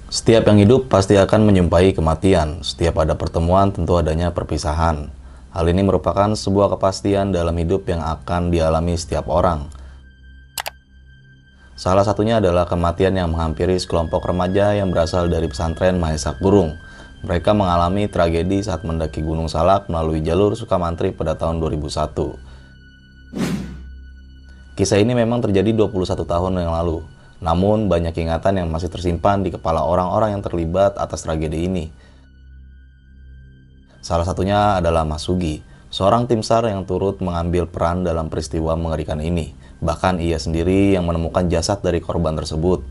Setiap yang hidup pasti akan menjumpai kematian. Setiap ada pertemuan tentu adanya perpisahan. Hal ini merupakan sebuah kepastian dalam hidup yang akan dialami setiap orang. Salah satunya adalah kematian yang menghampiri sekelompok remaja yang berasal dari pesantren Mahesa Gurung. Mereka mengalami tragedi saat mendaki Gunung Salak melalui jalur Sukamantri pada tahun 2001. Kisah ini memang terjadi 21 tahun yang lalu. Namun, banyak ingatan yang masih tersimpan di kepala orang-orang yang terlibat atas tragedi ini. Salah satunya adalah Mas Sugi, seorang tim SAR yang turut mengambil peran dalam peristiwa mengerikan ini. Bahkan ia sendiri yang menemukan jasad dari korban tersebut.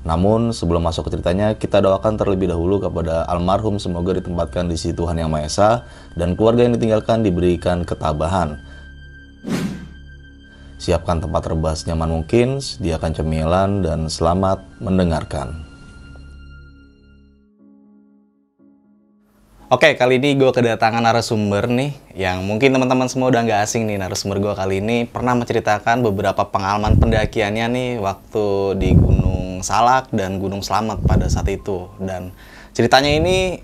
Namun, sebelum masuk ke ceritanya, kita doakan terlebih dahulu kepada almarhum, semoga ditempatkan di sisi Tuhan Yang Maha Esa, dan keluarga yang ditinggalkan diberikan ketabahan. Siapkan tempat rebah senyaman mungkin, sediakan cemilan, dan selamat mendengarkan. Oke, kali ini gue kedatangan narasumber nih, yang mungkin teman-teman semua udah nggak asing nih. Narasumber gue kali ini pernah menceritakan beberapa pengalaman pendakiannya nih waktu di Gunung Salak dan Gunung Slamet pada saat itu. Dan ceritanya ini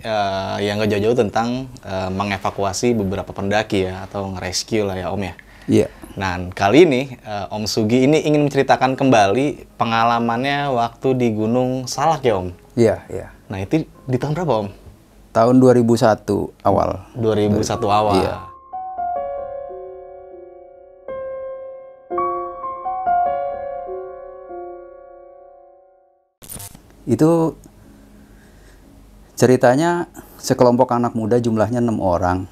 yang nggak jauh-jauh tentang mengevakuasi beberapa pendaki ya, atau nge-rescue lah ya Om ya. Iya. Nah, kali ini Om Sugi ini ingin menceritakan kembali pengalamannya waktu di Gunung Salak ya Om. Iya, iya. Nah, itu di tahun berapa Om? Tahun 2001 awal. 2001 awal. Iya. Itu ceritanya sekelompok anak muda jumlahnya 6 orang.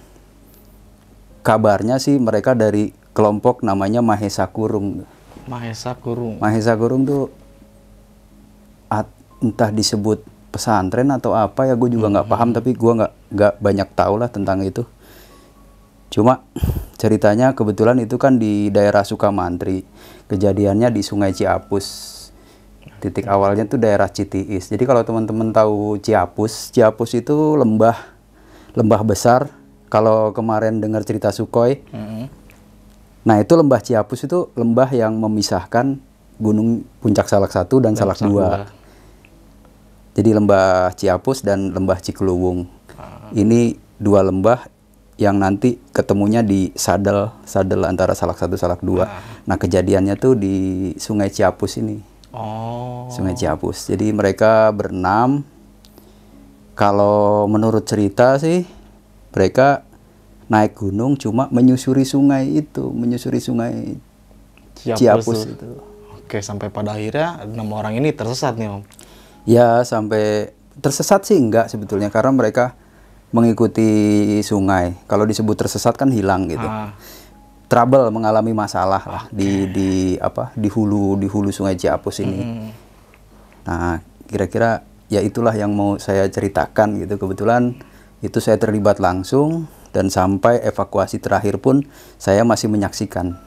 Kabarnya sih mereka dari kelompok namanya Mahesa Gurung. Mahesa Gurung. Mahesa Gurung tuh entah disebut pesantren atau apa ya, gue juga nggak paham, tapi gue nggak banyak tahu lah tentang itu. Cuma ceritanya kebetulan itu kan di daerah Sukamantri, kejadiannya di Sungai Ciapus. Titik awalnya tuh daerah Citiis. Jadi kalau teman-teman tahu Ciapus itu lembah besar. Kalau kemarin dengar cerita Sukhoi, nah itu lembah Ciapus itu lembah yang memisahkan Gunung Puncak Salak 1 dan Salak 2. Jadi lembah Ciapus dan lembah Cikluwung. Ini dua lembah yang nanti ketemunya di sadel antara Salak 1 Salak 2. Nah, kejadiannya tuh di Sungai Ciapus ini. Oh. Sungai Ciapus. Jadi mereka berenam. Kalau menurut cerita sih mereka naik gunung cuma menyusuri sungai Ciapus itu. Oke, sampai pada akhirnya 6 orang ini tersesat nih Om. Ya, sampai tersesat sih enggak sebetulnya, karena mereka mengikuti sungai. Kalau disebut tersesat kan hilang gitu. Trouble, mengalami masalah lah di hulu Sungai Ciapus ini. Nah, kira-kira ya itulah yang mau saya ceritakan gitu. Kebetulan itu saya terlibat langsung dan sampai evakuasi terakhir pun saya masih menyaksikan.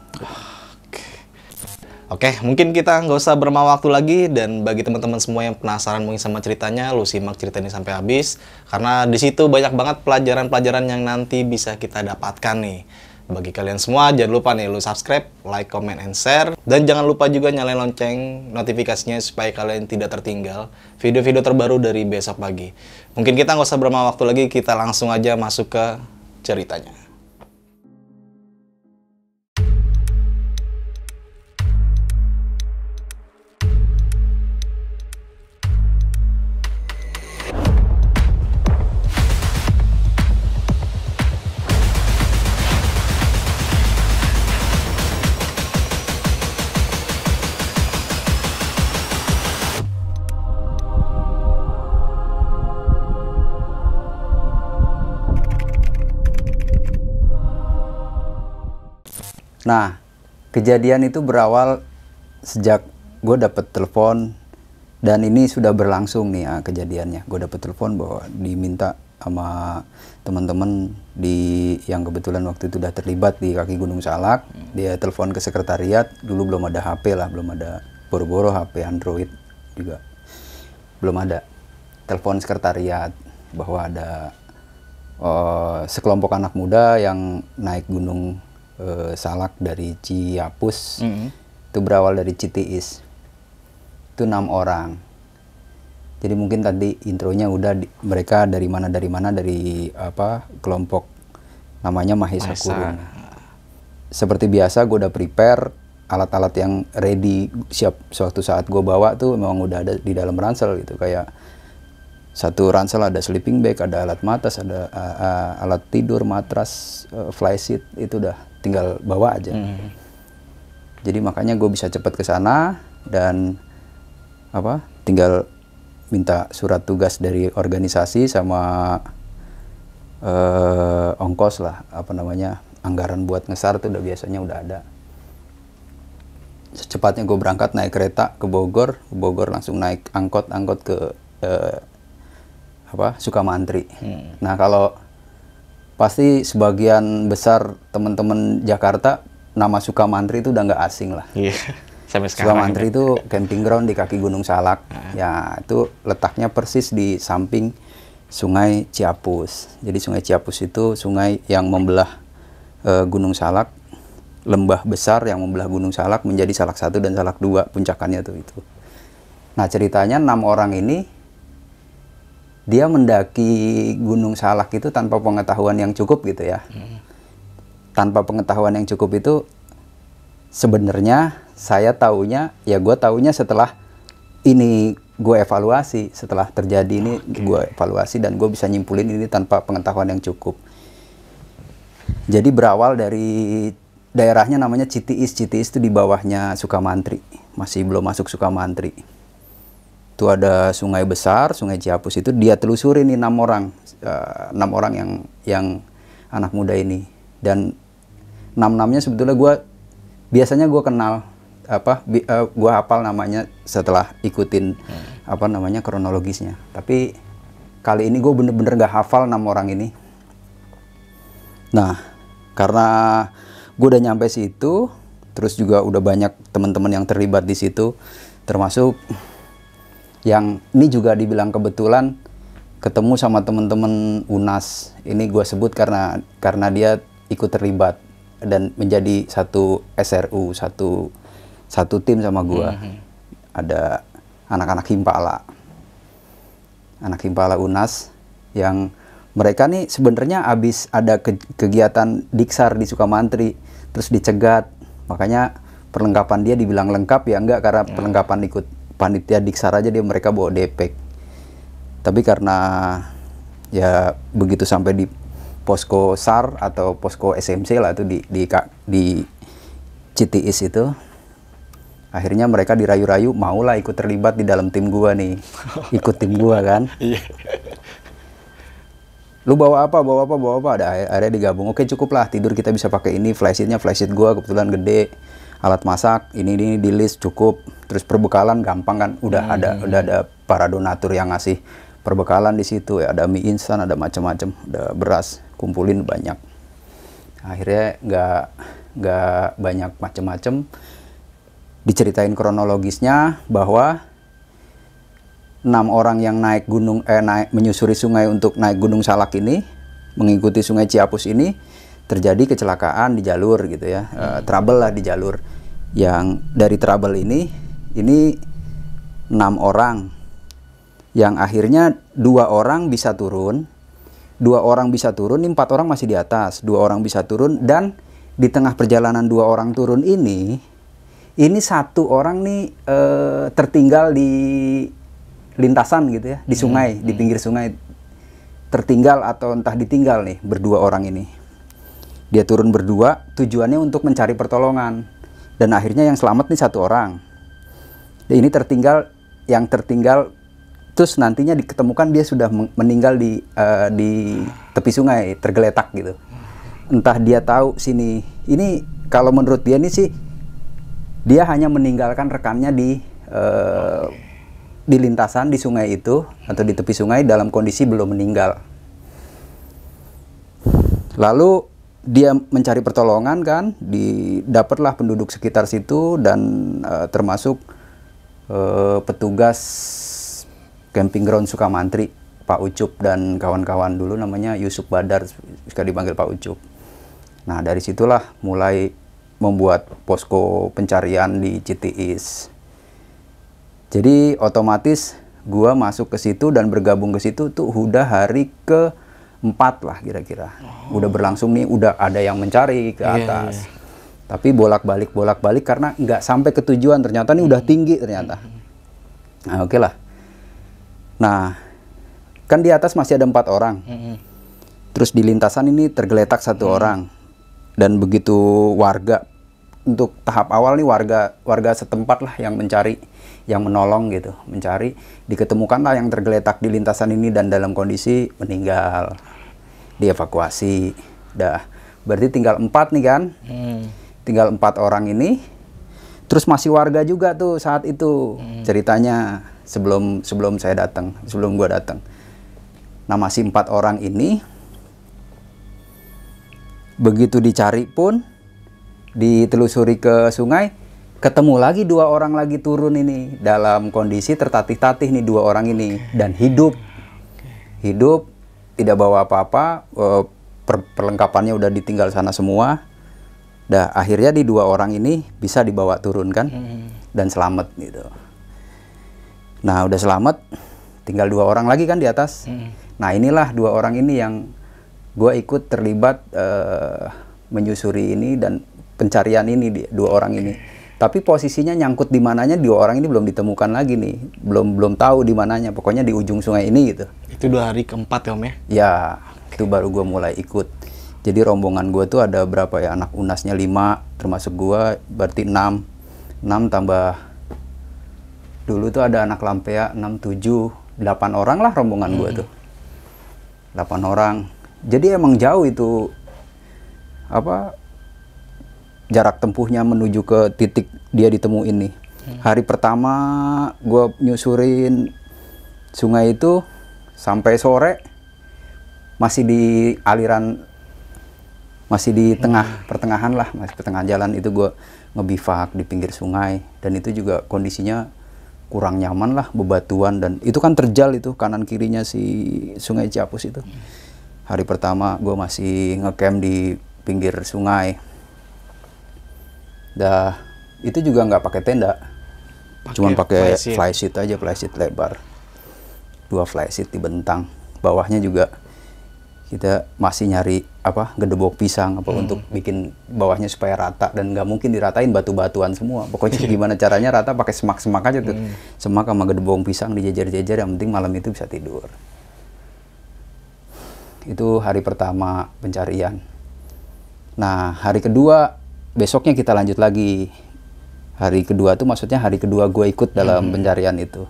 Oke, mungkin kita nggak usah berlama waktu lagi, dan bagi teman-teman semua yang penasaran mungkin sama ceritanya, lu simak cerita ini sampai habis, karena di situ banyak banget pelajaran-pelajaran yang nanti bisa kita dapatkan nih. Bagi kalian semua, jangan lupa nih lu subscribe, like, comment, and share, dan jangan lupa juga nyalain lonceng notifikasinya supaya kalian tidak tertinggal video-video terbaru dari besok pagi. Mungkin kita nggak usah berlama waktu lagi, kita langsung aja masuk ke ceritanya. Nah, kejadian itu berawal sejak gue dapet telepon, dan ini sudah berlangsung nih kejadiannya. Gue dapet telepon bahwa diminta sama teman-teman yang kebetulan waktu itu udah terlibat di kaki Gunung Salak. Dia telepon ke sekretariat, dulu belum ada HP lah, belum ada, boro-boro HP Android juga belum ada. Telepon sekretariat bahwa ada sekelompok anak muda yang naik Gunung Salak dari Ciapus. Itu berawal dari Citiis. Itu 6 orang. Jadi mungkin tadi intronya udah mereka dari mana dari apa kelompok namanya Mahesa Kurung. Seperti biasa gue udah prepare alat-alat yang ready siap suatu saat gue bawa tuh memang udah ada di dalam ransel gitu. Kayak satu ransel ada sleeping bag, ada alat matas, ada alat tidur, matras, flysheet, itu udah tinggal bawa aja. Jadi makanya gue bisa cepet ke sana dan apa tinggal minta surat tugas dari organisasi sama ongkos lah, apa namanya, anggaran buat ngesar tuh biasanya udah ada. Secepatnya gue berangkat naik kereta ke Bogor langsung naik angkot ke Sukamantri. Nah kalau pasti sebagian besar teman-teman Jakarta nama Sukamantri itu udah nggak asing lah. Sampai sekarang. Sukamantri itu camping ground di kaki Gunung Salak. Ya itu letaknya persis di samping Sungai Ciapus. Jadi Sungai Ciapus itu sungai yang membelah Gunung Salak, lembah besar yang membelah Gunung Salak menjadi Salak 1 dan Salak 2 puncakannya tuh itu. Nah ceritanya 6 orang ini dia mendaki Gunung Salak itu tanpa pengetahuan yang cukup gitu ya. Tanpa pengetahuan yang cukup itu sebenarnya saya taunya, ya gue taunya setelah ini gue evaluasi, setelah terjadi ini gue evaluasi dan gue bisa nyimpulin ini tanpa pengetahuan yang cukup. Jadi berawal dari daerahnya namanya Citiis. Citiis itu di bawahnya Sukamantri, masih belum masuk Sukamantri. Itu ada sungai besar, Sungai Ciapus itu dia telusuri nih 6 orang yang anak muda ini. Dan 6-6-nya sebetulnya biasanya gue kenal, gue hafal namanya setelah ikutin apa namanya kronologisnya. Tapi kali ini gue bener-bener gak hafal 6 orang ini. Nah karena gue udah nyampe situ, terus juga udah banyak teman-teman yang terlibat di situ, termasuk yang ini juga dibilang kebetulan ketemu sama teman-teman UNAS. Ini gue sebut karena dia ikut terlibat dan menjadi satu SRU, satu tim sama gue. Ada anak-anak Himpala UNAS yang mereka nih sebenarnya abis ada kegiatan Diksar di Sukamantri terus dicegat, makanya perlengkapan dia dibilang lengkap ya enggak, karena perlengkapan ikut panitia Diksar aja mereka bawa depek. Tapi karena ya begitu sampai di posko SAR atau posko SMC lah itu di Citiis itu, akhirnya mereka dirayu-rayu maulah ikut terlibat di dalam tim gua nih. Ikut tim gua kan. Lu bawa apa, ada akhirnya digabung. Oke cukup lah, tidur kita bisa pakai ini, flysheetnya flysheet gua kebetulan gede, alat masak ini di list cukup, terus perbekalan gampang kan, udah ada para donatur yang ngasih perbekalan di situ ya, ada mie instan, ada macam-macam, ada beras, kumpulin banyak. Akhirnya nggak banyak macam-macam, diceritain kronologisnya bahwa 6 orang yang naik menyusuri sungai untuk naik Gunung Salak ini, mengikuti Sungai Ciapus ini, terjadi kecelakaan di jalur gitu ya, trouble lah di jalur. Yang dari trouble ini 6 orang, yang akhirnya 2 orang bisa turun, 2 orang bisa turun, 4 orang masih di atas, 2 orang bisa turun, dan di tengah perjalanan 2 orang turun ini 1 orang nih tertinggal di lintasan gitu ya, di sungai, di pinggir sungai, tertinggal atau entah ditinggal nih berdua orang ini. Dia turun berdua, tujuannya untuk mencari pertolongan, dan akhirnya yang selamat nih 1 orang. Dan ini yang tertinggal terus nantinya diketemukan dia sudah meninggal di tepi sungai, tergeletak gitu. Entah dia tahu sini, ini kalau menurut dia nih sih, dia hanya meninggalkan rekannya di lintasan di sungai itu atau di tepi sungai dalam kondisi belum meninggal. Lalu dia mencari pertolongan kan, dapatlah penduduk sekitar situ dan termasuk petugas camping ground Sukamantri, Pak Ucup dan kawan-kawan, dulu namanya Yusuf Badar, suka dipanggil Pak Ucup. Nah dari situlah mulai membuat posko pencarian di Citiis. Jadi otomatis gua masuk ke situ dan bergabung ke situ tuh udah hari ke-4 lah kira-kira. Udah berlangsung nih, udah ada yang mencari ke atas. Tapi bolak-balik karena nggak sampai ke tujuan, ternyata nih udah tinggi ternyata. Nah, oke lah. Nah, kan di atas masih ada 4 orang. Terus di lintasan ini tergeletak 1 orang. Dan begitu warga, untuk tahap awal nih warga setempat lah yang mencari, yang menolong gitu, mencari, diketemukanlah yang tergeletak di lintasan ini dan dalam kondisi meninggal, dievakuasi. Dah, berarti tinggal 4 nih kan, tinggal 4 orang ini, terus masih warga juga tuh saat itu ceritanya sebelum saya datang, sebelum gua datang. Nah masih 4 orang ini, begitu dicari pun, ditelusuri ke sungai, ketemu lagi 2 orang lagi turun ini dalam kondisi tertatih-tatih nih 2 orang ini dan hidup, tidak bawa apa-apa, perlengkapannya udah ditinggal sana semua. Dah akhirnya di 2 orang ini bisa dibawa turun kan dan selamat gitu. Nah udah selamat, tinggal 2 orang lagi kan di atas. Nah inilah 2 orang ini yang gue ikut terlibat menyusuri ini dan pencarian ini 2 orang ini. Tapi posisinya nyangkut di mananya 2 orang ini belum ditemukan lagi nih, belum tahu di mananya. Pokoknya di ujung sungai ini gitu. Itu 2 hari ke-4 ya Om ya? Ya itu baru gue mulai ikut. Jadi rombongan gue tuh ada berapa ya, anak UNASnya 5, termasuk gue berarti 6 tambah dulu tuh ada anak Lampea 6, 7, 8 orang lah rombongan gue tuh. 8 orang. Jadi emang jauh itu apa jarak tempuhnya menuju ke titik dia ditemuin nih. Hari pertama gue nyusurin sungai itu sampai sore masih di aliran, masih di pertengahan lah, masih pertengahan jalan itu gue ngebivak di pinggir sungai. Dan itu juga kondisinya kurang nyaman lah, bebatuan, dan itu kan terjal itu kanan kirinya si sungai Ciapus itu. Hari pertama gue masih ngecamp di pinggir sungai. Dah itu juga nggak pakai tenda, cuman pakai flysheet aja, flysheet lebar, 2 flysheet dibentang. Bawahnya juga kita masih nyari apa, gedebok pisang apa untuk bikin bawahnya supaya rata, dan nggak mungkin diratain batu-batuan semua. Pokoknya gimana caranya rata, pakai semak-semak aja tuh, semak sama gedebok pisang dijejer-jejer, yang penting malam itu bisa tidur. Itu hari pertama pencarian. Nah hari kedua besoknya kita lanjut lagi. Hari kedua tuh maksudnya hari kedua gue ikut dalam pencarian itu.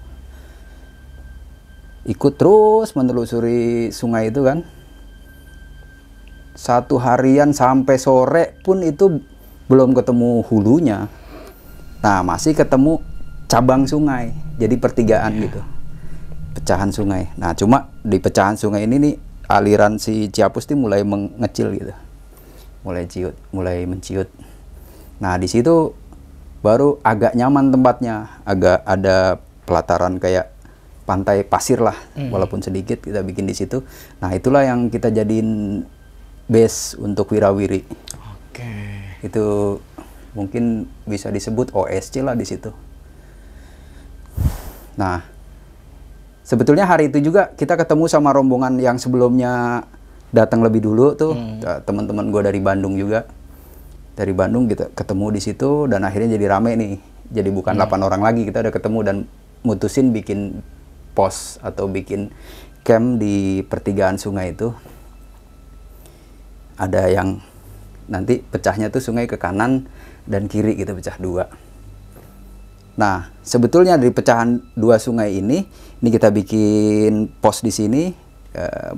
Ikut terus menelusuri sungai itu kan. 1 harian sampai sore pun itu belum ketemu hulunya. Nah masih ketemu cabang sungai, jadi pertigaan gitu, pecahan sungai. Nah cuma di pecahan sungai ini nih aliran si Ciapus nih mulai mengecil gitu, mulai menciut. Nah di situ baru agak nyaman tempatnya, agak ada pelataran kayak pantai pasir lah, walaupun sedikit kita bikin di situ. Nah itulah yang kita jadiin base untuk wirawiri. Oke. Itu mungkin bisa disebut OSC lah di situ. Nah, sebetulnya hari itu juga kita ketemu sama rombongan yang sebelumnya datang lebih dulu tuh, teman-teman gue dari Bandung juga. Dari Bandung kita ketemu di situ dan akhirnya jadi rame nih. Jadi bukan 8 orang lagi, kita udah ketemu dan mutusin bikin pos atau bikin camp di pertigaan sungai itu. Ada yang nanti pecahnya tuh sungai ke kanan dan kiri gitu, pecah 2. Nah, sebetulnya dari pecahan 2 sungai ini kita bikin pos di sini.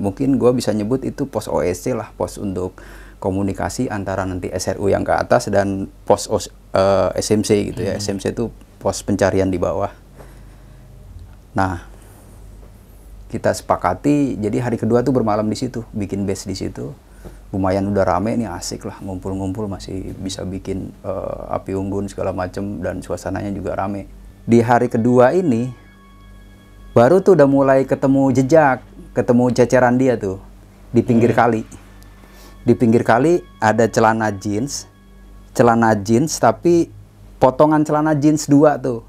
Mungkin gue bisa nyebut itu pos OSC lah, pos untuk komunikasi antara nanti SRU yang ke atas dan pos SMC gitu ya. SMC itu pos pencarian di bawah. Nah, kita sepakati jadi hari kedua tuh bermalam di situ, bikin base di situ. Lumayan udah rame nih, asik lah, ngumpul-ngumpul, masih bisa bikin api unggun segala macem dan suasananya juga rame. Di hari kedua ini baru tuh udah mulai ketemu jejak, ketemu ceceran dia tuh di pinggir kali. Di pinggir kali ada celana jeans tapi potongan celana jeans 2 tuh.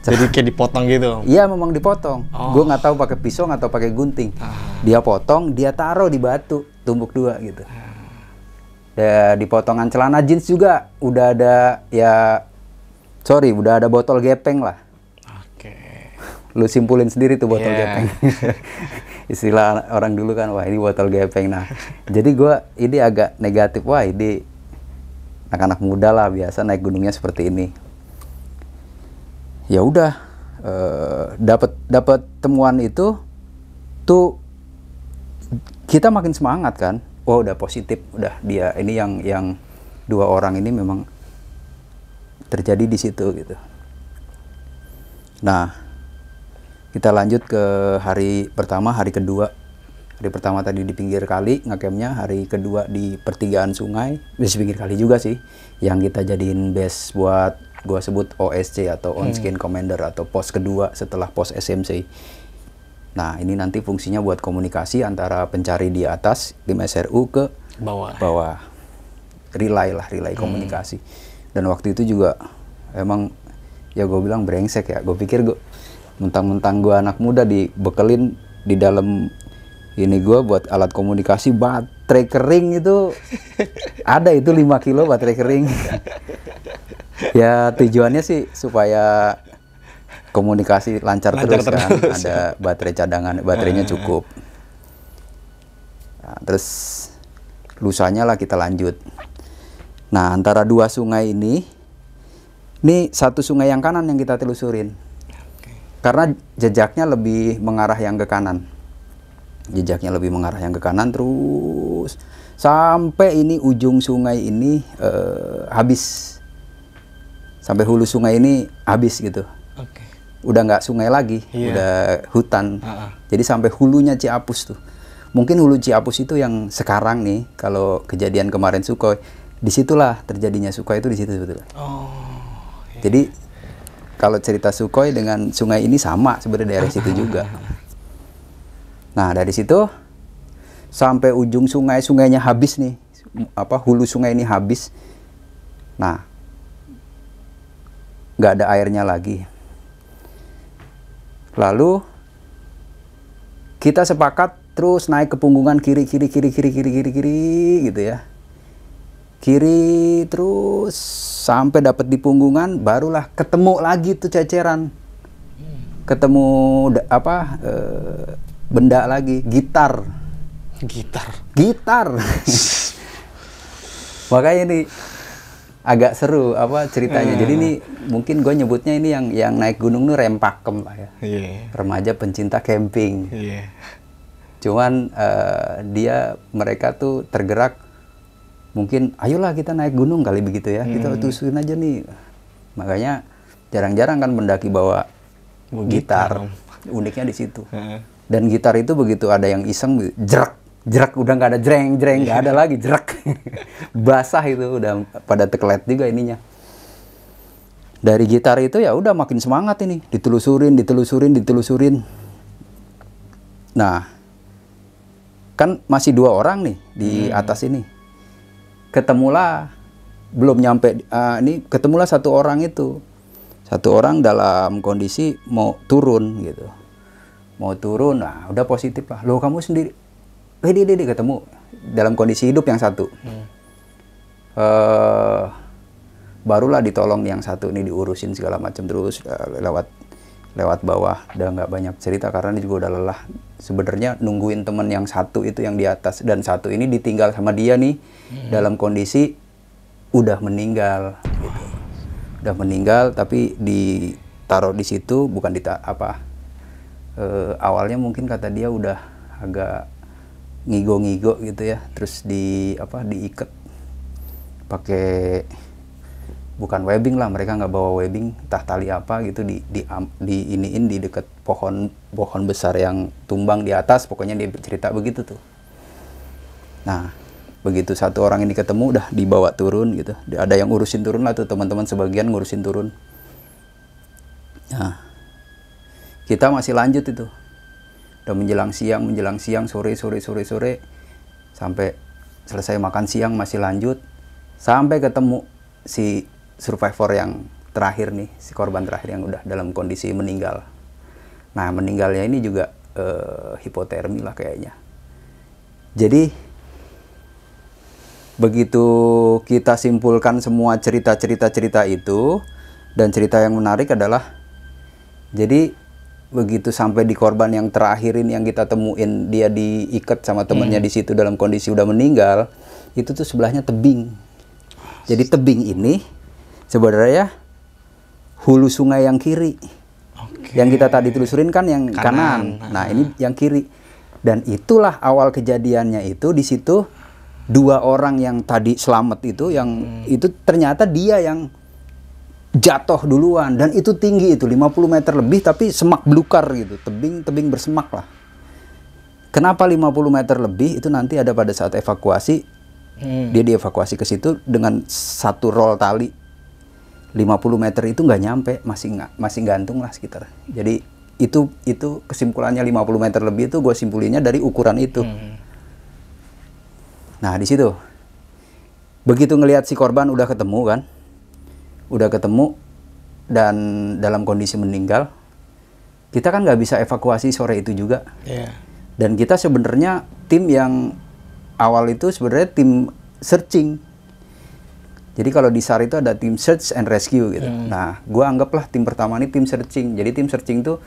Jadi kayak dipotong gitu. Iya, memang dipotong. Oh. Gue nggak tahu pakai pisau atau pakai gunting. Dia potong, dia taruh di batu, tumbuk 2 gitu. Di potongan celana jeans juga udah ada udah ada botol gepeng lah. Oke. Lu simpulin sendiri tuh botol Yeah. gepeng. Istilah orang dulu kan, wah ini botol gepeng. Nah, jadi gue ini agak negatif, wah ini anak-anak muda lah biasa naik gunungnya seperti ini. Ya udah, dapat temuan itu tuh kita makin semangat kan. Oh udah positif, udah dia ini yang 2 orang ini memang terjadi di situ gitu. Nah, kita lanjut ke hari pertama, hari kedua. Hari pertama tadi di pinggir kali ngacampnya, hari kedua di pertigaan sungai, di pinggir kali juga sih, yang kita jadiin base buat gua sebut OSC atau On Skin Commander atau pos kedua setelah pos SMC. Nah, ini nanti fungsinya buat komunikasi antara pencari di atas tim SRU ke bawah. Relay komunikasi. Dan waktu itu juga emang ya gue bilang brengsek ya. Gue pikir mentang-mentang gue anak muda dibekelin di dalam ini gue buat alat komunikasi, baterai kering itu ada itu 5 kilo baterai kering. Ya tujuannya sih supaya komunikasi lancar terus kan. Ada baterai cadangan, baterainya cukup. Nah, terus lusanya lah kita lanjut. Nah, antara 2 sungai ini satu sungai yang kanan yang kita telusurin. Karena jejaknya lebih mengarah yang ke kanan. Terus sampai ini ujung sungai ini habis. Sampai hulu sungai ini habis gitu. Udah nggak sungai lagi, udah hutan. Jadi sampai hulunya Ciapus tuh. Mungkin hulu Ciapus itu yang sekarang nih, kalau kejadian kemarin Sukhoi, disitulah terjadinya Sukhoi itu di situ sebetulnya. Jadi kalau cerita Sukhoi dengan sungai ini sama sebenarnya dari situ juga. Nah dari situ sampai ujung sungainya habis nih, hulu sungai ini habis. Nah nggak ada airnya lagi. Lalu kita sepakat terus naik ke punggungan kiri gitu ya. Kiri terus sampai dapat di punggungan, barulah ketemu lagi tuh ceceran. Ketemu benda lagi, gitar. Makanya ini agak seru ceritanya. Jadi ini mungkin gue nyebutnya ini yang naik gunung tuh rempakem lah ya. Remaja pencinta camping. Cuman mereka tuh tergerak, mungkin ayolah kita naik gunung kali begitu ya. Kita tusuin aja nih. Makanya jarang-jarang kan pendaki bawa gitar. Uniknya di situ. Dan gitar itu begitu ada yang iseng, jerak udah nggak ada jreng nggak ada lagi jerak. Basah itu udah pada tekelet juga ininya. Dari gitar itu ya udah makin semangat ini, ditelusurin. Nah kan masih 2 orang nih di atas ini. Ketemulah belum nyampe ketemulah 1 orang itu. 1 orang dalam kondisi mau turun gitu. Nah udah positif lah. Loh kamu sendiri? Dia ketemu dalam kondisi hidup yang 1. Barulah ditolong yang 1 ini, diurusin segala macam terus lewat bawah. Udah nggak banyak cerita karena dia juga udah lelah. Sebenarnya nungguin temen yang 1 itu yang di atas, dan 1 ini ditinggal sama dia nih dalam kondisi udah meninggal gitu. Udah meninggal tapi ditaruh di situ bukan awalnya mungkin kata dia udah agak ngigo gitu ya, terus diikat pakai bukan webbing lah, mereka nggak bawa webbing, entah tali apa gitu, iniin di dekat pohon besar yang tumbang di atas, pokoknya dia cerita begitu tuh. Nah begitu 1 orang ini ketemu udah dibawa turun gitu, ada yang ngurusin turun lah tuh, teman-teman sebagian ngurusin turun. Nah kita masih lanjut itu, udah menjelang siang, sore, sampai selesai makan siang masih lanjut, sampai ketemu si survivor yang terakhir nih, si korban terakhir yang udah dalam kondisi meninggal. Nah, meninggalnya ini juga hipotermi lah kayaknya. Jadi begitu kita simpulkan semua cerita itu, dan cerita yang menarik adalah, jadi begitu sampai di korban yang terakhir ini yang kita temuin, dia diikat sama temennya di situ dalam kondisi udah meninggal, itu tuh sebelahnya tebing. Jadi tebing ini sebenarnya hulu sungai yang kiri. Yang kita tadi telusurin kan yang kanan. Nah, ini yang kiri. Dan itulah awal kejadiannya itu di situ. 2 orang yang tadi selamat itu, yang itu ternyata dia yang jatuh duluan, dan itu tinggi, itu 50 meter lebih, tapi semak belukar gitu, tebing bersemak lah. Kenapa 50 meter lebih? Itu nanti ada pada saat evakuasi. Dia dievakuasi ke situ dengan satu roll tali 50 meter itu nggak nyampe, masih gantung lah sekitar. Jadi itu kesimpulannya 50 meter lebih itu gue simpulinnya dari ukuran itu. Nah, di situ begitu ngelihat si korban udah ketemu dan dalam kondisi meninggal, kita kan nggak bisa evakuasi sore itu juga. Dan kita sebenarnya tim yang awal itu sebenarnya tim searching. Jadi kalau di SAR itu ada tim search and rescue gitu. Nah, gue anggaplah tim pertama ini tim searching. Jadi tim searching itu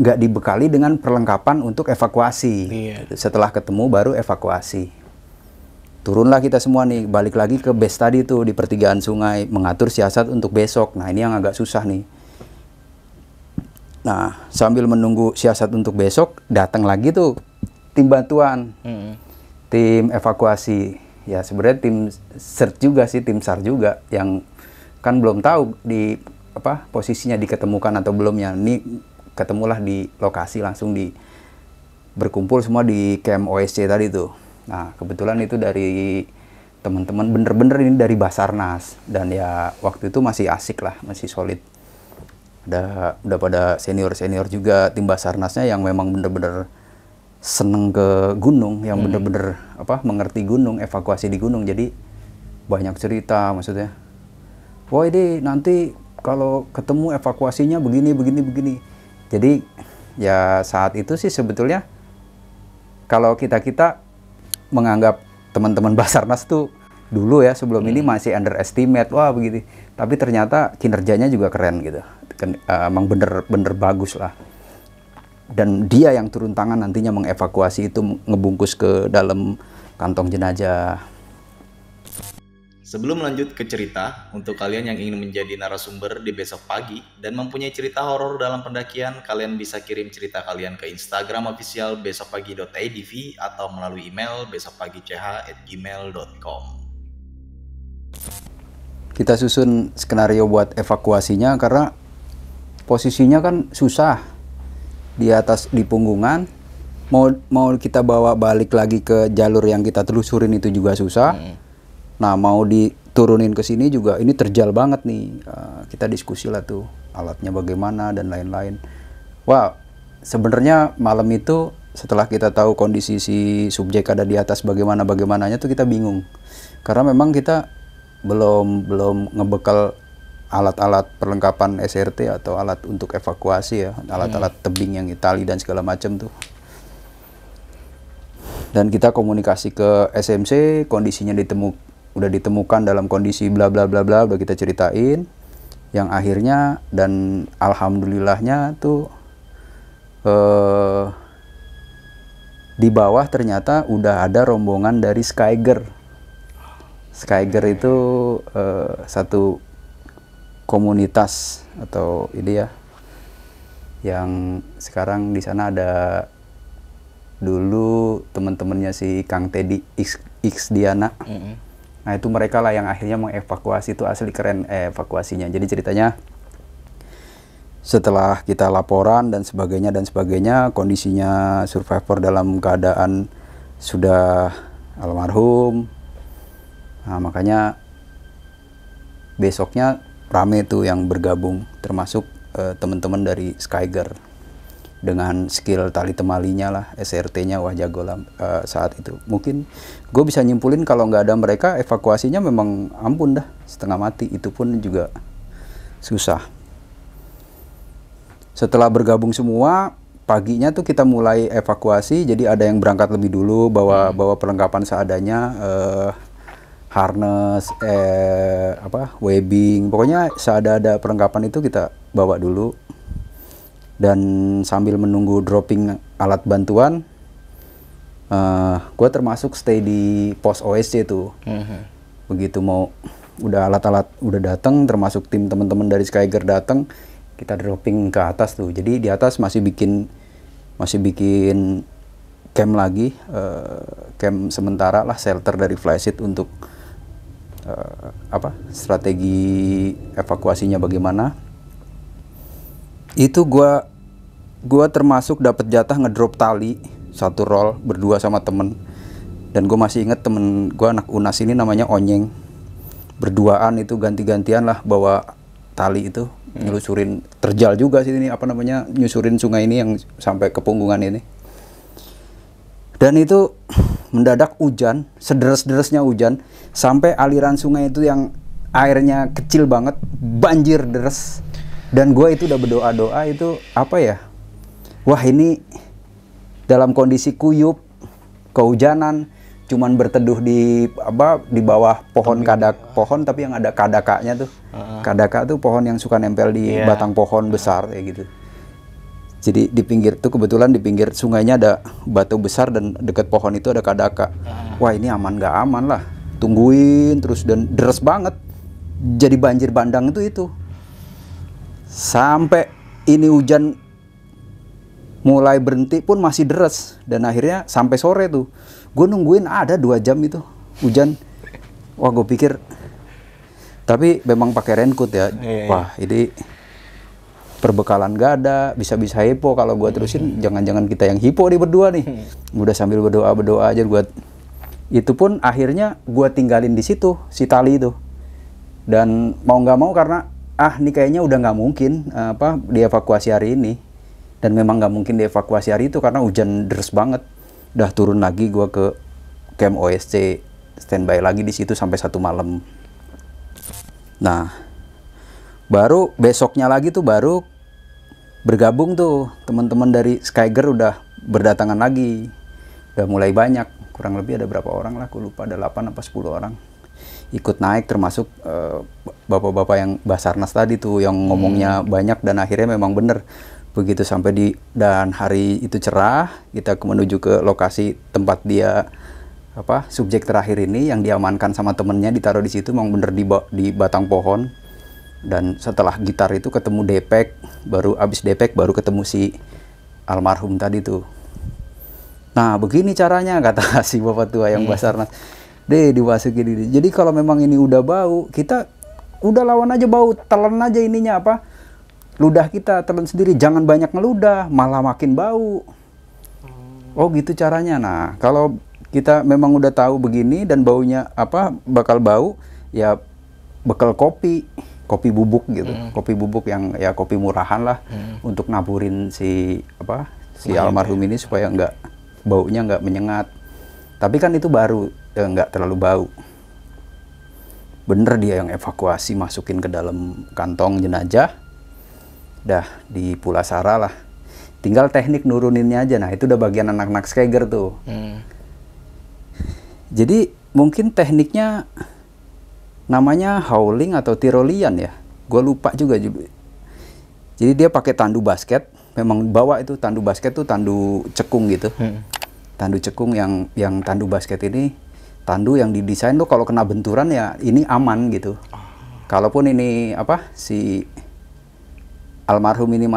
nggak dibekali dengan perlengkapan untuk evakuasi. Gitu. Setelah ketemu baru evakuasi. Turunlah kita semua nih, balik lagi ke base tadi tuh di pertigaan sungai, mengatur siasat untuk besok. Nah, ini yang agak susah nih. Nah, sambil menunggu siasat untuk besok, datang lagi tuh tim bantuan, tim evakuasi. Ya sebenarnya tim search juga sih, tim SAR juga, yang kan belum tahu di posisinya diketemukan atau belum ya. Ini ketemulah di lokasi, langsung berkumpul semua di camp OSC tadi tuh. Nah, kebetulan itu dari teman-teman bener-bener ini dari Basarnas, dan ya waktu itu masih asik lah, masih solid. Udah pada senior juga tim Basarnasnya yang memang bener-bener seneng ke gunung, yang bener-bener mengerti gunung, evakuasi di gunung. Jadi banyak cerita, maksudnya, wah ini nanti kalau ketemu evakuasinya begini. Jadi ya saat itu sih sebetulnya kalau kita menganggap teman-teman Basarnas tuh dulu ya sebelum ini masih underestimate, wah begitu. Tapi ternyata kinerjanya juga keren gitu, emang bener-bener bagus lah. Dan dia yang turun tangan nantinya mengevakuasi itu, ngebungkus ke dalam kantong jenazah. Sebelum lanjut ke cerita, untuk kalian yang ingin menjadi narasumber di besok pagi dan mempunyai cerita horor dalam pendakian, kalian bisa kirim cerita kalian ke Instagram official besokpagi.idv atau melalui email besokpagi.ch@gmail.com. Kita susun skenario buat evakuasinya karena posisinya kan susah. Di atas, di punggungan, mau kita bawa balik lagi ke jalur yang kita telusurin itu juga susah. Nah, mau diturunin ke sini juga ini terjal banget nih. Kita diskusi lah tuh alatnya bagaimana dan lain-lain. Wah, sebenarnya malam itu setelah kita tahu kondisi si subjek ada di atas bagaimananya tuh kita bingung, karena memang kita belum ngebekal alat-alat perlengkapan SRT atau alat untuk evakuasi ya, alat-alat tebing yang tali dan segala macam tuh. Dan kita komunikasi ke SMC, kondisinya udah ditemukan dalam kondisi bla bla bla bla, udah kita ceritain. Yang akhirnya dan alhamdulillahnya tuh di bawah ternyata udah ada rombongan dari Skyger. Skyger itu satu komunitas atau ini ya, yang sekarang di sana ada dulu teman-temannya si Kang Teddy X Diana. Nah, itu mereka lah yang akhirnya mengevakuasi, itu asli keren evakuasinya. Jadi ceritanya setelah kita laporan dan sebagainya, kondisinya survivor dalam keadaan sudah almarhum. Nah, makanya besoknya rame tuh yang bergabung, termasuk teman-teman dari Skyger dengan skill tali temalinya lah, SRT-nya wah jago lah saat itu. Mungkin gue bisa nyimpulin kalau nggak ada mereka evakuasinya memang ampun dah, setengah mati. Itu pun juga susah. Setelah bergabung semua, paginya tuh kita mulai evakuasi. Jadi ada yang berangkat lebih dulu, bawa perlengkapan seadanya, harness, webbing, pokoknya seada-ada perlengkapan itu kita bawa dulu. Dan sambil menunggu dropping alat bantuan, gue termasuk stay di pos OSC tuh. Begitu mau udah alat-alat udah datang, termasuk tim teman-teman dari Skyger datang, kita dropping ke atas tuh. Jadi di atas masih bikin camp lagi, camp sementara lah, shelter dari flysheet untuk strategi evakuasinya bagaimana. Itu gua termasuk dapat jatah ngedrop tali 1 roll berdua sama temen. Dan gue masih inget temen gue anak UNAS ini namanya Onyeng. Berduaan itu ganti-gantian lah bawa tali itu, nyelusurin, terjal juga sih ini nyusurin sungai ini yang sampai ke Punggungan ini. Dan itu mendadak hujan, sederes-deresnya hujan, sampai aliran sungai itu yang airnya kecil banget, banjir deres. Dan gue itu udah berdoa-doa itu wah ini dalam kondisi kuyup, kehujanan, cuman berteduh di bawah pohon pohon tapi yang ada kadakanya tuh. Kadaka tuh pohon yang suka nempel di batang pohon besar kayak gitu. Jadi di pinggir tuh, kebetulan di pinggir sungainya ada batu besar dan deket pohon itu ada kadaka. Wah ini aman gak aman lah. Tungguin terus dan deres banget. Jadi banjir bandang itu. Sampai ini hujan mulai berhenti pun masih deres. Dan akhirnya sampai sore tuh gue nungguin ada 2 jam itu hujan. Wah gue pikir, tapi memang pakai raincoat ya. Wah ini perbekalan gak ada, bisa-bisa hipo kalau gue terusin. Jangan-jangan kita yang hipo nih berdua nih. Udah sambil berdoa aja gue. Itu pun akhirnya gue tinggalin di situ si tali itu. Dan mau nggak mau karena ini kayaknya udah nggak mungkin dievakuasi hari ini. Dan memang nggak mungkin dievakuasi hari itu karena hujan deres banget. Udah turun lagi gue ke camp OSC, standby lagi di situ sampai 1 malam. Nah, baru besoknya lagi tuh baru bergabung tuh teman-teman dari Skyger udah berdatangan lagi. Udah mulai banyak, kurang lebih ada berapa orang lah, aku lupa, ada 8 apa 10 orang. Ikut naik termasuk bapak-bapak yang Basarnas tadi tuh yang ngomongnya banyak dan akhirnya memang bener. Begitu sampai dan hari itu cerah, kita menuju ke lokasi tempat dia subjek terakhir ini yang diamankan sama temennya, ditaruh di situ, memang bener di batang pohon. Dan setelah gitar itu ketemu Depek, baru abis Depek baru ketemu si almarhum tadi tuh. Nah begini caranya kata si bapak tua yang Basarnas, dimasukin. Jadi kalau memang ini udah bau, kita udah lawan aja bau, telan aja ininya ludah kita telan sendiri, jangan banyak ngeludah, malah makin bau. Oh gitu caranya. Nah kalau kita memang udah tahu begini dan baunya bakal bau, ya bekal kopi bubuk gitu. Kopi bubuk yang ya kopi murahan lah, untuk naburin si almarhum ini supaya baunya nggak menyengat. Tapi kan itu baru, nggak terlalu bau. Bener dia yang evakuasi, masukin ke dalam kantong jenazah. Dah di Pulasara lah, tinggal teknik nuruninnya aja. Nah itu udah bagian anak-anak Skyger tuh. Jadi mungkin tekniknya namanya howling atau Tirolian ya, gue lupa juga. Jadi dia pakai tandu basket, memang bawa itu tandu basket tuh tandu cekung gitu. Tandu cekung yang tandu basket ini tandu yang didesain tuh kalau kena benturan ya ini aman gitu. Kalaupun ini si almarhum ini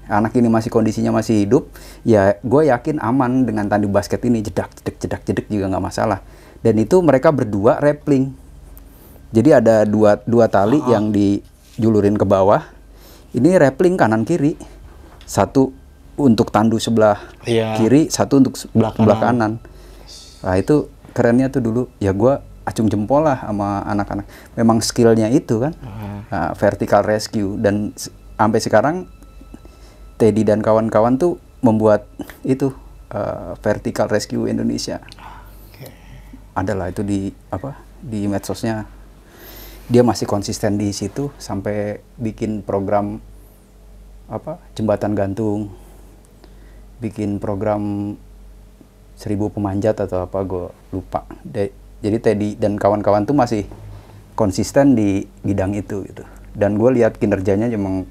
anak ini masih kondisinya masih hidup, ya gue yakin aman dengan tandu basket ini, jedak juga nggak masalah. Dan itu mereka berdua rappling. Jadi ada dua tali yang dijulurin ke bawah. Ini rappling kanan kiri. Satu untuk tandu sebelah kiri, satu untuk sebelah kanan. Nah itu kerennya tuh dulu. Ya gue acung jempol lah sama anak-anak. Memang skillnya itu kan, vertical rescue. Dan sampai sekarang Teddy dan kawan-kawan tuh membuat itu vertical rescue Indonesia. Adalah itu di medsosnya. dia masih konsisten di situ sampai bikin program apa jembatan gantung, bikin program 1000 pemanjat atau apa gue lupa. Jadi Teddy dan kawan-kawan tuh masih konsisten di bidang itu gitu. Dan gue lihat kinerjanya emang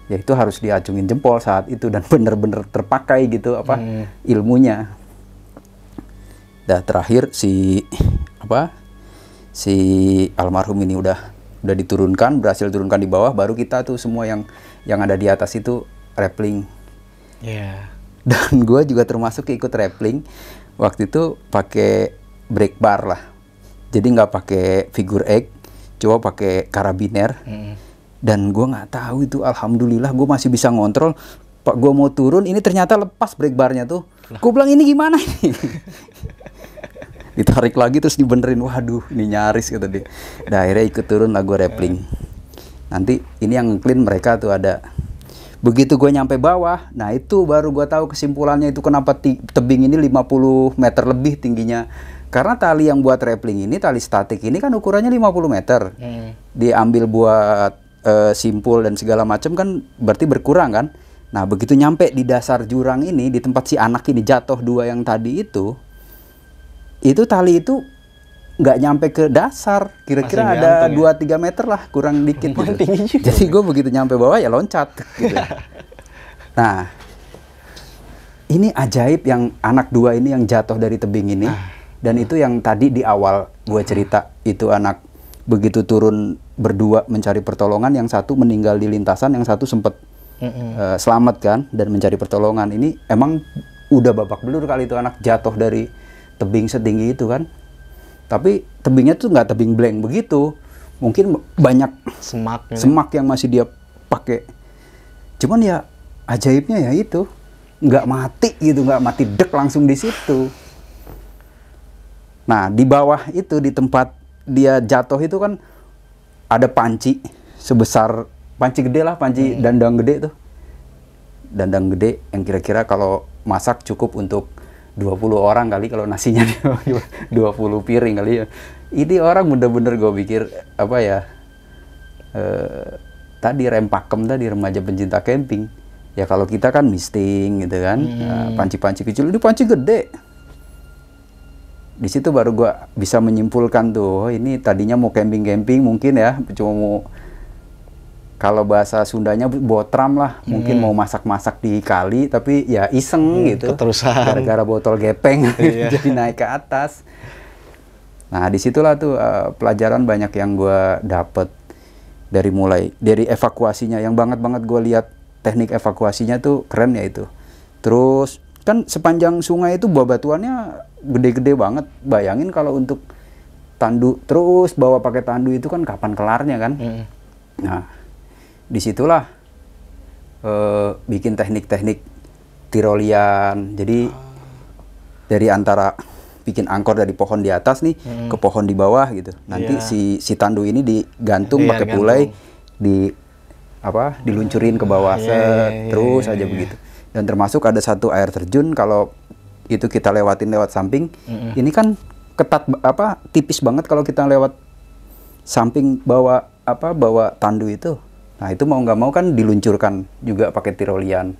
ya itu harus diacungin jempol saat itu dan bener-bener terpakai gitu apa ilmunya. Dan terakhir si almarhum ini udah diturunkan, berhasil turunkan di bawah, baru kita tuh semua yang ada di atas itu rappelling. Yeah. Dan gue juga termasuk ikut rappelling waktu itu pakai brake bar lah. Jadi nggak pakai figure eight, coba pakai karabiner. Dan gue nggak tahu itu, alhamdulillah gue masih bisa ngontrol. Pak gue mau turun, ini ternyata lepas brake barnya tuh. Gue bilang ini gimana ini? Ditarik lagi terus dibenerin, waduh ini nyaris kata dia. Nah, akhirnya ikut turun lah gue rappelling. Nanti ini yang clean mereka tuh ada. Begitu gue nyampe bawah, nah itu baru gue tahu kesimpulannya itu kenapa tebing ini 50 meter lebih tingginya. Karena tali yang buat rappelling ini, tali statik ini kan ukurannya 50 meter. Diambil buat simpul dan segala macam kan berarti berkurang kan. Nah begitu nyampe di dasar jurang ini, di tempat si anak ini jatuh dua yang tadi itu tali itu nggak nyampe ke dasar, kira-kira ada 2-3 meter lah, kurang dikit gitu. Jadi gue begitu nyampe bawah ya loncat gitu. Nah ini ajaib yang anak dua ini yang jatuh dari tebing ini. Dan itu yang tadi di awal gue cerita, itu anak begitu turun berdua mencari pertolongan, yang satu meninggal di lintasan, yang satu sempat selamat kan dan mencari pertolongan. Ini emang udah babak belur kali itu anak jatuh dari tebing setinggi itu kan. Tapi tebingnya tuh nggak tebing blank begitu, mungkin banyak semak yang masih dia pakai. Cuman ya ajaibnya ya itu nggak mati gitu, nggak mati dek langsung di situ. Nah di bawah itu, di tempat dia jatuh itu kan ada panci sebesar panci gede lah, panci dandang gede tuh, dandang gede yang kira-kira kalau masak cukup untuk 20 orang kali, kalau nasinya 20 piring kali ya. Ini orang bener-bener gue pikir apa ya, tadi rempakem tadi, remaja pencinta camping ya. Kalau kita kan misting gitu kan, panci-panci kecil, ini panci gede. Di situ baru gue bisa menyimpulkan tuh, oh, ini tadinya mau camping-camping mungkin ya, cuma mau, kalau bahasa Sundanya botram lah, mungkin mau masak-masak di kali, tapi ya iseng gitu, gara-gara botol gepeng jadi naik ke atas. Nah disitulah tuh pelajaran banyak yang gue dapet dari evakuasinya, yang banget gue lihat teknik evakuasinya tuh keren ya itu. Terus kan sepanjang sungai itu batuannya gede-gede banget. Bayangin kalau untuk tandu terus bawa pakai tandu itu kan kapan kelarnya kan. Nah disitulah bikin teknik-teknik tirolian. Jadi dari antara bikin angkor dari pohon di atas nih ke pohon di bawah gitu. Nanti si tandu ini digantung pakai pulai, diluncurin ke bawah terus aja begitu. Dan termasuk ada satu air terjun, kalau itu kita lewatin lewat samping. Ini kan ketat tipis banget kalau kita lewat samping bawa tandu itu. Nah itu mau nggak mau kan diluncurkan juga pakai tirolian.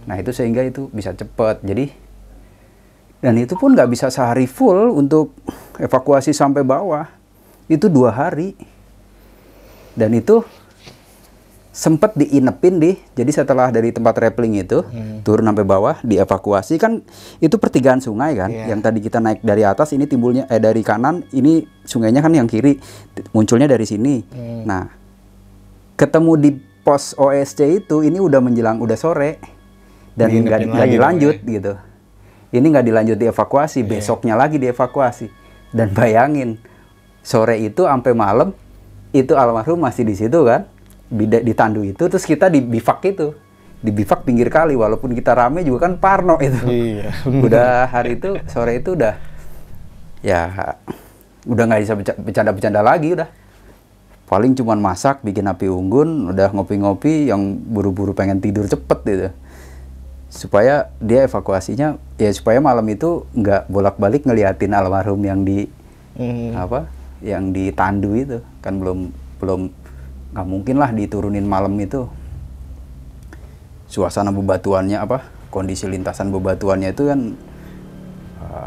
Nah itu sehingga itu bisa cepet. Jadi dan itu pun nggak bisa sehari full untuk evakuasi sampai bawah. Itu 2 hari. Dan itu sempet diinepin jadi setelah dari tempat rappelling itu turun sampai bawah dievakuasi kan, itu pertigaan sungai kan. Yang tadi kita naik dari atas, ini timbulnya dari kanan, ini sungainya kan yang kiri munculnya dari sini. Nah ketemu di pos OSC itu, ini udah menjelang, udah sore dan nggak dilanjut gitu. Ini nggak dilanjut dievakuasi, besoknya lagi dievakuasi. Dan bayangin sore itu sampai malam itu almarhum masih di situ kan, di tandu itu. Terus kita di bivak itu, di bivak pinggir kali, walaupun kita rame juga kan parno itu. Udah hari itu sore itu udah nggak bisa bercanda-bercanda lagi, udah paling cuman masak, bikin api unggun, udah ngopi-ngopi, yang buru-buru pengen tidur cepet gitu, supaya dia evakuasinya ya supaya malam itu nggak bolak-balik ngeliatin almarhum yang di yang di tandu itu kan belum nggak mungkin lah diturunin malam itu. Suasana bebatuannya apa, kondisi lintasan bebatuannya itu kan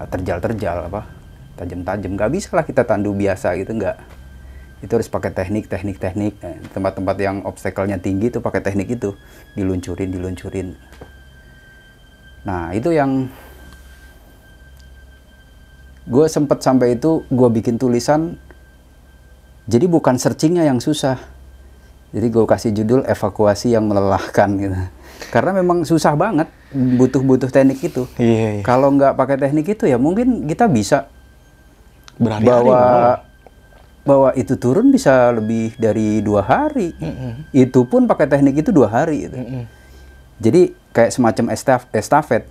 terjal-terjal apa, tajam-tajam. Nggak bisa lah kita tandu biasa gitu, nggak. Itu harus pakai teknik. Tempat-tempat yang obstacle-nya tinggi itu pakai teknik itu, diluncurin. Nah itu yang gue sempet sampai itu gue bikin tulisan. Jadi bukan searchingnya yang susah. Jadi gue kasih judul evakuasi yang melelahkan gitu. Karena memang susah banget, butuh teknik itu. Iya. Kalau nggak pakai teknik itu ya mungkin kita bisa Berhari-hari bawa itu turun bisa lebih dari 2 hari. Itu pun pakai teknik itu 2 hari gitu. Jadi kayak semacam estafet.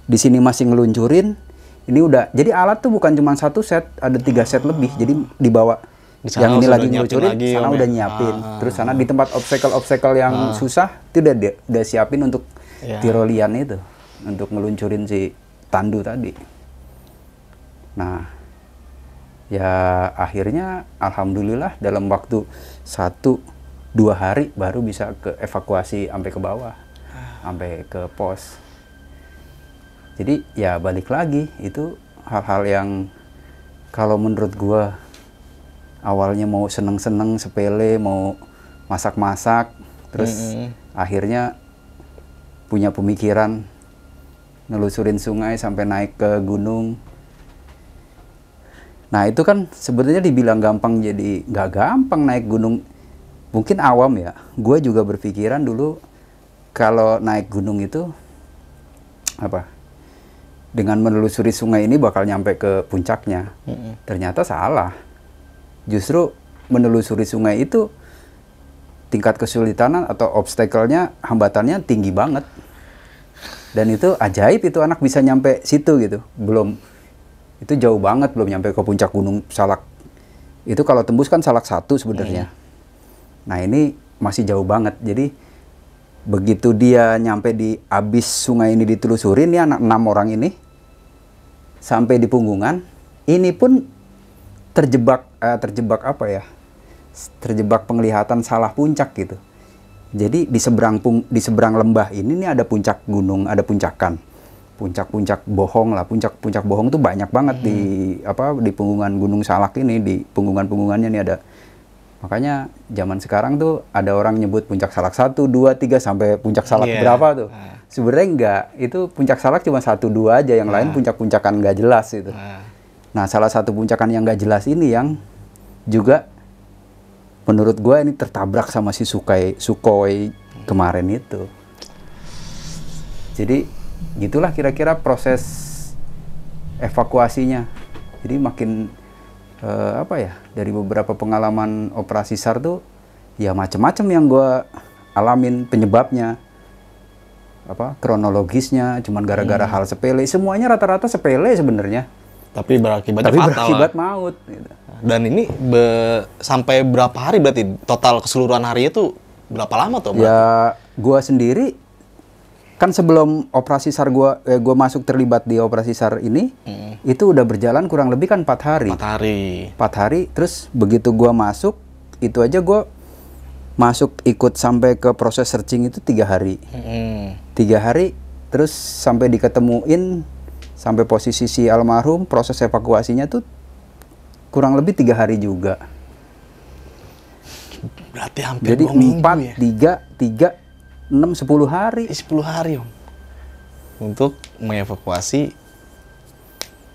Di sini masih ngeluncurin, ini udah. Jadi alat tuh bukan cuma 1 set, ada 3 set lebih. Jadi dibawa yang ini lagi ngeluncurin, sana udah nyiapin. Terus sana di tempat obstacle yang susah itu udah siapin untuk tirolian itu, untuk ngeluncurin si tandu tadi. Nah, ya akhirnya alhamdulillah dalam waktu 1-2 hari baru bisa ke evakuasi sampai ke bawah, sampai ke pos. Jadi ya balik lagi, itu hal-hal yang kalau menurut gua awalnya mau seneng-seneng sepele, mau masak-masak, terus akhirnya punya pemikiran nelusurin sungai sampai naik ke gunung. Nah itu kan sebenarnya dibilang gampang, jadi nggak gampang naik gunung. Mungkin awam ya, gue juga berpikiran dulu kalau naik gunung itu apa, dengan menelusuri sungai ini bakal nyampe ke puncaknya. Ternyata salah. Justru menelusuri sungai itu tingkat kesulitan atau obstacle-nya, hambatannya tinggi banget. Dan itu ajaib itu anak bisa nyampe situ gitu. Itu jauh banget, belum nyampe ke puncak Gunung Salak. Itu kalau tembus kan Salak 1 sebenarnya. Nah ini masih jauh banget. Jadi begitu dia nyampe di abis sungai ini ditelusurin, ya anak 6 orang ini sampai di Punggungan, ini pun terjebak apa ya? Terjebak penglihatan salah puncak gitu. Jadi di seberang lembah ini nih ada puncak gunung, ada puncakan. Puncak-puncak bohong lah, puncak-puncak bohong tuh banyak banget di Punggungan Gunung Salak ini, di punggungan-punggungannya nih ada. Makanya zaman sekarang tuh ada orang nyebut puncak Salak 1, 2, 3 sampai puncak Salak berapa tuh. Sebenarnya enggak, itu puncak Salak cuma 1, 2 aja, yang lain puncak-puncakan nggak jelas itu. Nah, salah satu puncakan yang nggak jelas ini yang juga menurut gue ini tertabrak sama si Sukhoi kemarin itu. Jadi gitulah kira-kira proses evakuasinya. Jadi makin dari beberapa pengalaman operasi SAR tuh ya macam-macam yang gue alamin, penyebabnya, kronologisnya, cuman gara-gara hal sepele. Semuanya rata-rata sepele sebenarnya. Tapi berakibat maut. Gitu. Dan ini sampai berapa hari berarti? Total keseluruhan harinya tuh berapa lama tuh? Ya, gua sendiri kan sebelum operasi SAR gua masuk terlibat di operasi SAR ini, itu udah berjalan kurang lebih kan 4 hari. 4 hari, terus begitu gua masuk, itu aja gua masuk ikut sampai ke proses searching itu 3 hari. 3 hari, terus sampai diketemuin, sampai posisi si almarhum, proses evakuasinya tuh kurang lebih 3 hari juga. Berarti hampir jadi 2 minggu 4, 3, 6, 10 hari. 10 hari, Om. Untuk mengevakuasi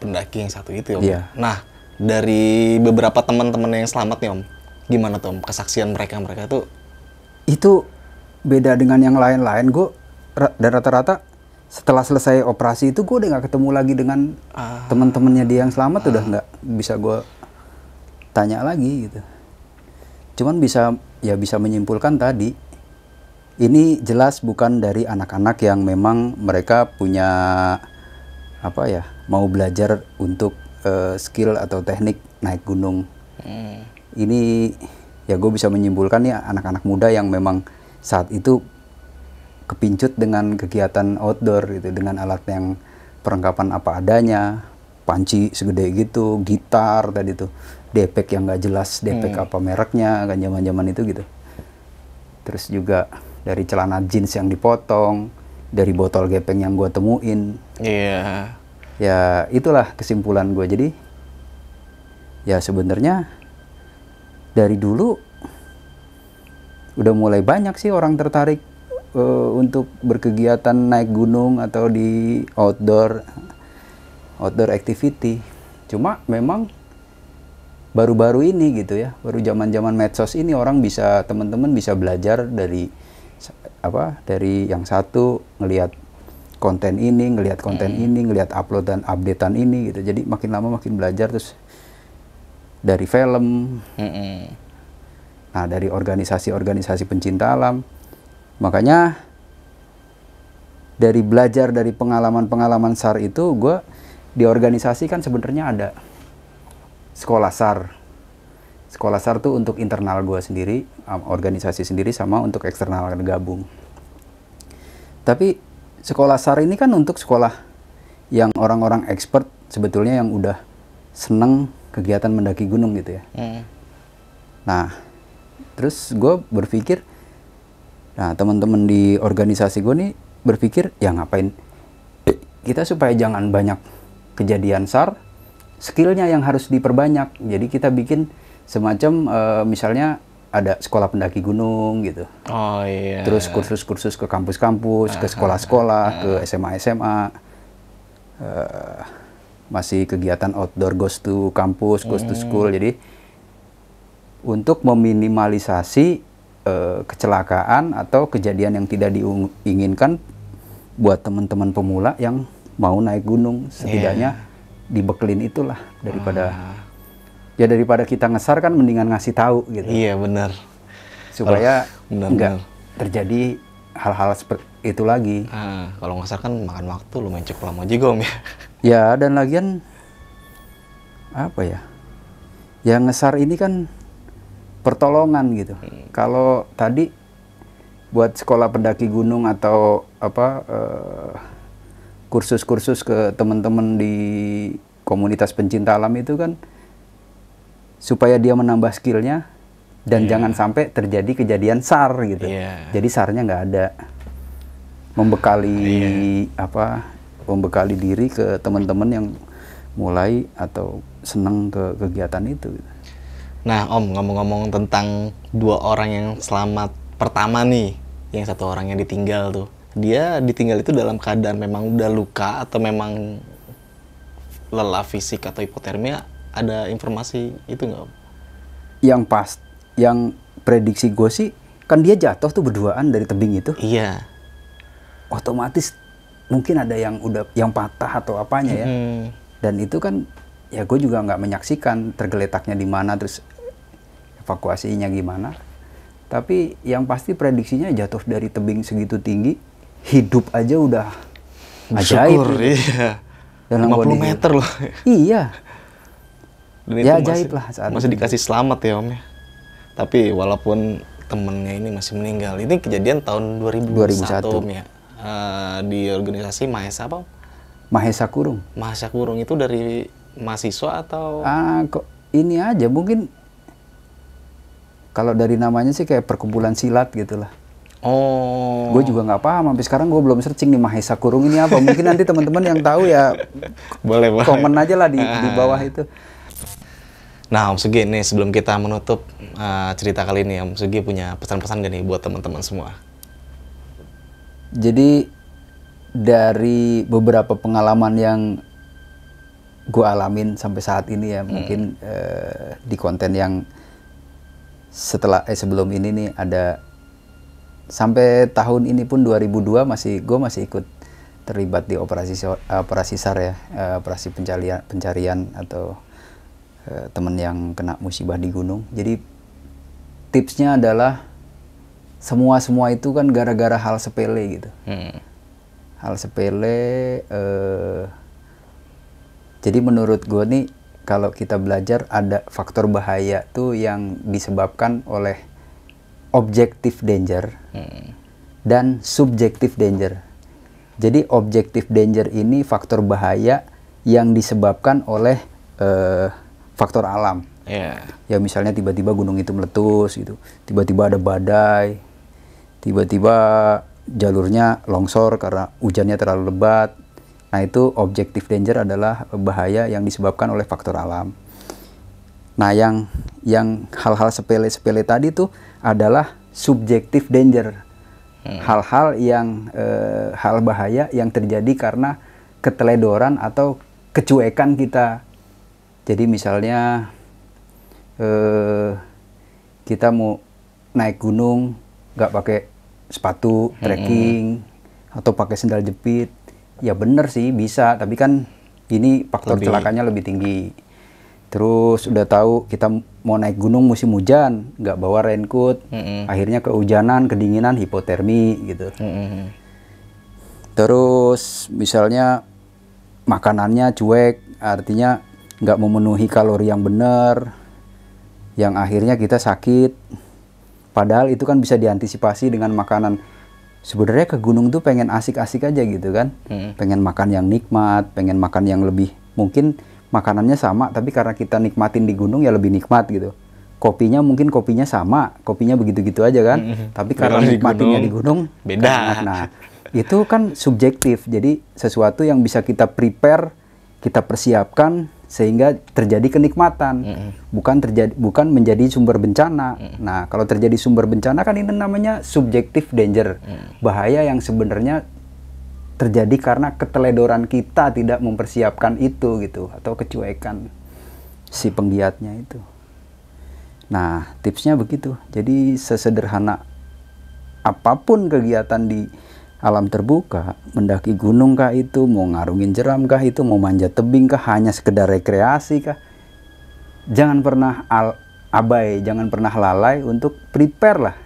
pendaki yang satu itu, Om. Iya. Nah, dari beberapa teman-teman yang selamat nih, Om. Gimana tuh, Om? Kesaksian mereka tuh? Itu beda dengan yang lain-lain. Dan rata-rata setelah selesai operasi itu gue udah nggak ketemu lagi dengan teman-temannya dia yang selamat. Udah nggak bisa gue tanya lagi gitu. Cuman bisa menyimpulkan tadi, ini jelas bukan dari anak-anak yang memang mereka punya mau belajar untuk skill atau teknik naik gunung. Ini ya gue bisa menyimpulkan ya anak-anak muda yang memang saat itu kepincut dengan kegiatan outdoor gitu, dengan alat yang perlengkapan apa adanya, panci segede gitu, gitar tadi tuh, depek yang nggak jelas, depek apa mereknya kan zaman-zaman itu gitu. Terus juga dari celana jeans yang dipotong, dari botol gepeng yang gue temuin. Iya. Ya itulah kesimpulan gue. Jadi ya sebenarnya dari dulu udah mulai banyak sih orang tertarik untuk berkegiatan naik gunung atau di outdoor activity. Cuma memang baru-baru ini gitu ya, baru zaman-zaman medsos ini teman-teman bisa belajar dari yang satu ngelihat konten ini, ngelihat upload dan updatean ini gitu. Jadi makin lama makin belajar, terus dari film, nah dari organisasi pencinta alam. Makanya dari belajar dari pengalaman SAR itu, gue di organisasi kan sebenarnya ada sekolah SAR. Sekolah SAR tuh untuk internal gue sendiri, organisasi sendiri, sama untuk eksternal gabung. Tapi sekolah SAR ini kan untuk sekolah yang orang-orang expert sebetulnya, yang udah seneng kegiatan mendaki gunung gitu ya. Nah, terus gue berpikir, nah teman-teman di organisasi gue nih berpikir, ya ngapain kita supaya jangan banyak kejadian SAR, skillnya yang harus diperbanyak. Jadi kita bikin semacam misalnya ada sekolah pendaki gunung gitu. Oh iya. Terus kursus-kursus ke kampus-kampus, ke sekolah-sekolah, ke SMA-SMA. Masih kegiatan outdoor, goes to kampus, goes to school. Jadi untuk meminimalisasi kecelakaan atau kejadian yang tidak diinginkan buat teman-teman pemula yang mau naik gunung, setidaknya dibekelin itulah, daripada kita ngesar kan mendingan ngasih tahu gitu. Iya benar. Supaya nggak terjadi hal-hal seperti itu lagi. Kalau ngesar kan makan waktu lumayan cukup lama juga Om ya. Ya, dan lagian apa ya? Yang ngesar ini kan pertolongan gitu. Kalau tadi buat sekolah pendaki gunung atau kursus-kursus ke teman-teman di komunitas pencinta alam itu kan supaya dia menambah skillnya dan jangan sampai terjadi kejadian SAR gitu. Jadi SAR-nya nggak ada, membekali diri ke teman-teman yang mulai atau seneng ke kegiatan itu. Nah Om, ngomong-ngomong tentang 2 orang yang selamat pertama nih, yang 1 orang yang ditinggal tuh, dia ditinggal itu dalam keadaan memang udah luka atau memang lelah fisik atau hipotermia? Ada informasi itu nggak Om? Yang prediksi gue sih, kan dia jatuh tuh berduaan dari tebing itu. Iya. Otomatis mungkin ada yang patah atau apanya ya. Dan itu kan ya gue juga nggak menyaksikan tergeletaknya di mana, terus evakuasinya gimana. Tapi yang pasti prediksinya jatuh dari tebing segitu tinggi, hidup aja udah ajaib. Iya. Dalam 50 meter loh. Iya. Dan ya itu ajaib lah saat masih dikasih selamat ya Om ya. Tapi walaupun temennya ini masih meninggal. Ini kejadian tahun 2001 Om ya. Di organisasi Mahesa apa? Mahesa Kurung. Mahesa Kurung itu dari mahasiswa atau? Kok ini aja mungkin kalau dari namanya sih kayak perkumpulan silat gitulah. Oh. Gue juga nggak paham sampai sekarang, gue belum searching nih Mahesa Kurung ini apa. Mungkin nanti teman-teman yang tahu ya boleh. Komen aja lah di bawah itu. Nah Om Sugi nih, sebelum kita menutup cerita kali ini, Om Sugi punya pesan-pesan gak nih buat teman-teman semua? Jadi dari beberapa pengalaman yang gue alamin sampai saat ini ya, mungkin di konten yang sebelum ini nih ada, sampai tahun ini pun 2002 gue masih ikut terlibat di operasi SAR ya, operasi pencarian atau teman yang kena musibah di gunung. Jadi tipsnya adalah semua itu kan gara-gara hal sepele gitu. Hal sepele. Jadi menurut gue nih, kalau kita belajar ada faktor bahaya tuh yang disebabkan oleh objective danger dan subjective danger. Jadi objective danger ini faktor bahaya yang disebabkan oleh faktor alam. Iya. Ya misalnya tiba-tiba gunung itu meletus gitu, tiba-tiba ada badai, tiba-tiba jalurnya longsor karena hujannya terlalu lebat. Nah itu objective danger adalah bahaya yang disebabkan oleh faktor alam. Nah yang hal-hal sepele-sepele tadi tuh adalah subjective danger. Hal-hal yang hal bahaya yang terjadi karena keteledoran atau kecuekan kita. Jadi misalnya kita mau naik gunung nggak pakai sepatu trekking atau pakai sendal jepit, ya bener sih bisa, tapi kan ini faktor celakanya lebih tinggi. Terus udah tahu kita mau naik gunung musim hujan, nggak bawa raincoat, akhirnya kehujanan, kedinginan, hipotermi gitu. Terus misalnya makanannya cuek, artinya nggak memenuhi kalori yang benar, yang akhirnya kita sakit. Padahal itu kan bisa diantisipasi dengan makanan. Sebenarnya ke gunung tuh pengen asik-asik aja gitu kan. Pengen makan yang nikmat, pengen makan yang lebih, mungkin makanannya sama, tapi karena kita nikmatin di gunung ya lebih nikmat gitu. Kopinya mungkin kopinya sama, kopinya begitu-gitu aja kan. Tapi karena nikmatinnya di gunung beda. Nah, itu kan subjektif. Jadi sesuatu yang bisa kita prepare, kita persiapkan sehingga terjadi kenikmatan, bukan menjadi sumber bencana. Nah, kalau terjadi sumber bencana kan ini namanya subjective danger, bahaya yang sebenarnya terjadi karena keteledoran kita tidak mempersiapkan itu gitu, atau kecuekan si penggiatnya itu. Nah, tipsnya begitu. Jadi sesederhana apapun kegiatan di alam terbuka, mendaki gunung kah itu, mau ngarungin jeram kah itu, mau manjat tebing kah, hanya sekedar rekreasi kah, jangan pernah abai, jangan pernah lalai untuk prepare lah.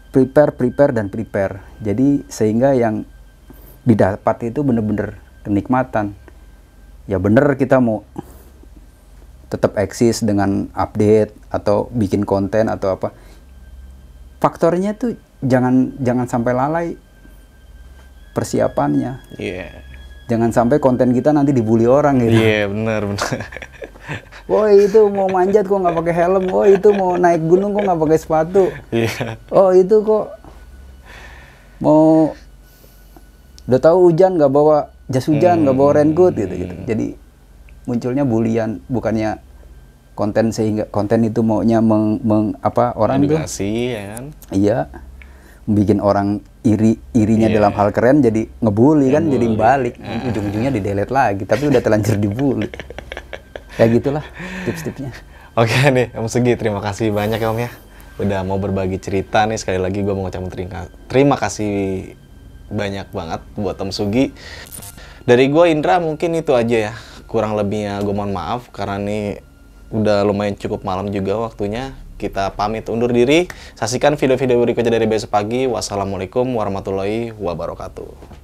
Prepare. Jadi sehingga yang didapat itu bener-bener kenikmatan. Ya bener kita mau tetap eksis dengan update atau bikin konten atau apa, faktornya tuh jangan sampai lalai persiapannya. Jangan sampai konten kita nanti dibully orang gitu. Bener. Woi itu mau manjat kok nggak pakai helm, woi itu mau naik gunung kok nggak pakai sepatu, oh itu kok mau udah tahu hujan nggak bawa jas hujan, nggak bawa raincoat gitu. Jadi munculnya bulian, bukannya konten, sehingga konten itu maunya orang tuh ya kan? Iya, bikin orang irinya dalam hal keren, jadi ngebully kan, jadi balik, ujung-ujungnya di delete lagi, tapi udah terlanjur dibully. Ya gitulah tips-tipsnya. Oke nih, Om Sugi, terima kasih banyak ya Om ya, udah mau berbagi cerita nih. Sekali lagi gue mau ngucapin terima kasih banyak banget buat Om Sugi. Dari gue Indra mungkin itu aja ya, kurang lebihnya gue mohon maaf karena nih udah lumayan cukup malam juga waktunya. Kita pamit undur diri. Saksikan video-video berikutnya dari besok pagi. Wassalamualaikum warahmatullahi wabarakatuh.